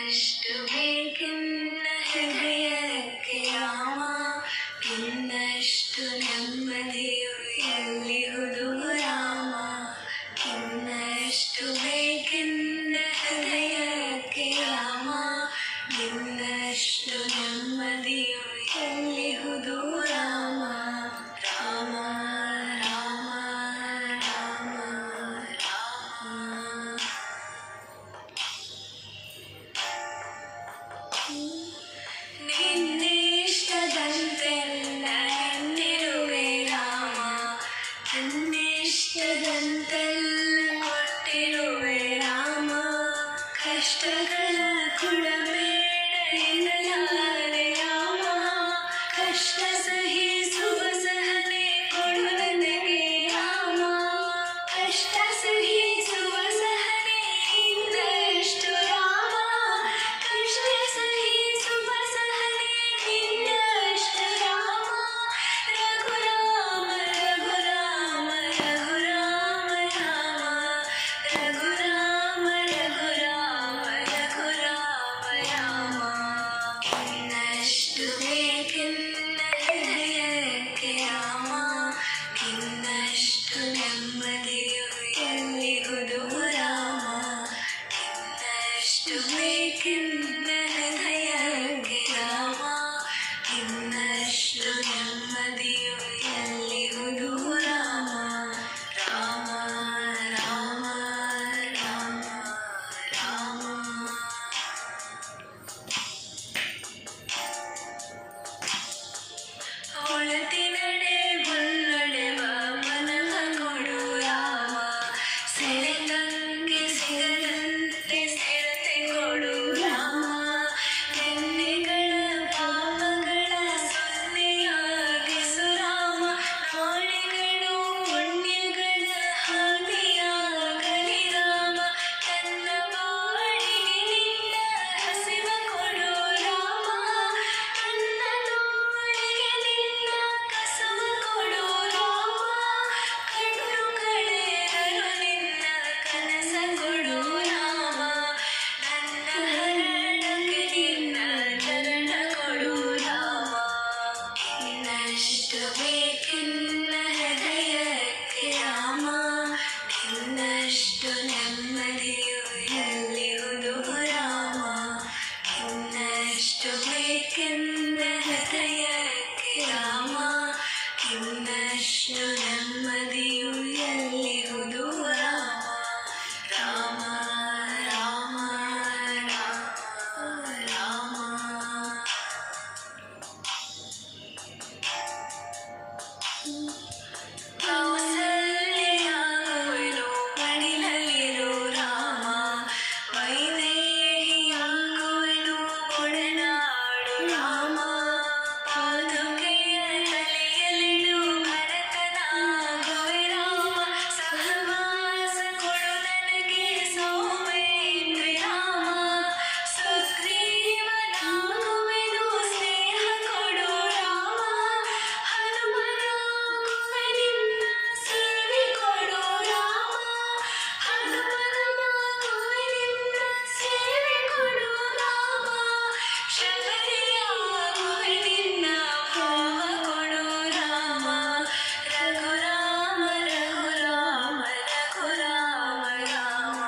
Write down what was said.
ಇನ್ನಷ್ಟು ಬೇಕೆನ್ನ ಹೃದಯಕ್ಕೆ ರಾಮ, ಇನ್ನಷ್ಟು ನೆಮ್ಮದಿಯು ಎಲ್ಲಿಹುದು ರಾಮ. ಇನ್ನಷ್ಟು ಬೇಕೆನ್ನ ಹೃದಯಕ್ಕೆ ರಾಮ, ಇನ್ನಷ್ಟು ನೆಮ್ಮದಿಯು ಎಲ್ಲಿಹುದು ರಾಮ. ರಾಮ ರಾಮ ರಾಮ ರಾಮ. ನಿನ್ನಿಷ್ಟದಂತೆಲ್ಲ ಎಂದಿರುವೆ ರಾಮ, ನಿನ್ನಿಷ್ಟದಂತೆಲ್ಲ ಕೊಟ್ಟಿರುವೆ ರಾಮ. ಕಷ್ಟಗಳ ಕೊಡಬೇಡ ಎನ್ನಲಾರೆ ರಾಮ, ಕಷ್ಟ ಸಹಿಸುವ ಸಹನೆ ಕೊಡು ನನಗೆ ರಾಮ. ಕಷ್ಟ ಸಹಿಸುವ ಸಹನೆ ಇನ್ನಷ್ಟು ರಾಮ, ಕಷ್ಟ ಸಹಿಸುವ ಸಹನೆ ಇನ್ನಷ್ಟು ರಾಮ. ರಘುರಾಮ ರಘುರಾಮ ರಘುರಾಮ ರಾಮ, ರಘುರಾಮ ರಘುರಾಮ ರಘುರಾಮ ರಾಮ. ಇನ್ನಷ್ಟು ಬೇಕೆನ್ನ ಹೃದಯಕ್ಕೆ ರಾಮ, ಇನ್ನಷ್ಟು ನೆಮ್ಮದಿಯು ಎಲ್ಲಿಹುದು ರಾಮ. ಇನ್ನಷ್ಟು ಬೇಕೆನ್ನ ಹೃದಯಕ್ಕೆ ರಾಮ, ಇನ್ನಷ್ಟು ನೆಮ್ಮದಿಯು ಎಲ್ಲಿಹುದು ರಾಮ. ರಾಮ ರಾಮ ರಾಮ ರಾಮ. ಒಳತಿನಡೆ ಮುನ್ನಡೆವ ಮನವ ಕೊಡು ರಾಮ, ಸೆಳೆದಂಗೆ ಸಿಗದಂತೆ ಸ್ಥಿರತೆ ಕೊಡು ರಾಮ. ನೆನ್ನೆಗಳ ಪಾಪಗಳ ಸೊನ್ನೆಯಾಗಿಸು ರಾಮ, ನಾಳೆಗಳು ಪುಣ್ಯಗಳ ಹಾದಿಯಾಗಲಿ ರಾಮ. ನನ್ನ ಬಾಳಿಗೆ ನಿನ್ನ ಹಸಿವ ಕೊಡು ರಾಮ, ನನ್ನ ನೋಳಿಗೆ ನಿನ್ನ ಕಸವ ಕೊಡು ರಾಮ. ಕಣ್ಣು ಕಳೆದರು ನಿನ್ನ ಕನಸ ಕೊಡು ರಾಮ, ನನ್ನ ಹರಣಕ್ಕೆ ನಿನ್ನ ಚರಣ ಕೊಡು ರಾಮ. ಇನ್ನಷ್ಟು ಬೇಕೆನ್ನ ಹೃದಯಕ್ಕೆ ರಾಮ, ಇನ್ನಷ್ಟು ನೆಮ್ಮದಿಯು ಎಲ್ಲಿಹುದು ರಾಮ. ಇನ್ನಷ್ಟು ಬೇಕೆನ್ನ ಹೃದಯಕ್ಕೆ ರಾಮ, ಇನ್ನಷ್ಟು ನೆಮ್ಮದಿಯು ಎಲ್ಲಿಹುದು ರಾಮ. ರಾಮ ರಾಮ ರಾಮ ರಾಮ. ಕೌಸಲ್ಯಾಗುವೆನು ಮಡಿಲಲ್ಲಿರು ರಾಮ, ವೈದೇಹಿಯಾಗುವೆನು ಒಡನಾಡು ರಾಮ. ಪಾದುಕೆಯ ತಲೆಯಲ್ಲಿಡು ಭರತನಾಗುವೆ ರಾಮ, ಸಹವಾಸ ಕೊಡು ನನಗೆ ಸೌಮೇಂದ್ರಿ ರಾಮ. ಸುಗ್ರೀವನಾಗುವೆನು ಸ್ನೇಹ ಕೊಡು ರಾಮ, ಹನುಮನಾಗುವೆ ನಿನ್ನ ಸೇವೆ ಕೊಡು ರಾಮ. ಹನುಮನಾಗುವೆ ನಿನ್ನ ಸೇವೆ ಕೊಡು ರಾಮ, ಶಬರಿಯಾಗುವೆ ನಿನ್ನ ಭಾವ ಕೊಡು ರಾಮ. ರಘುರಾಮ ರಘುರಾಮ ರಘುರಾಮ ರಾಮ.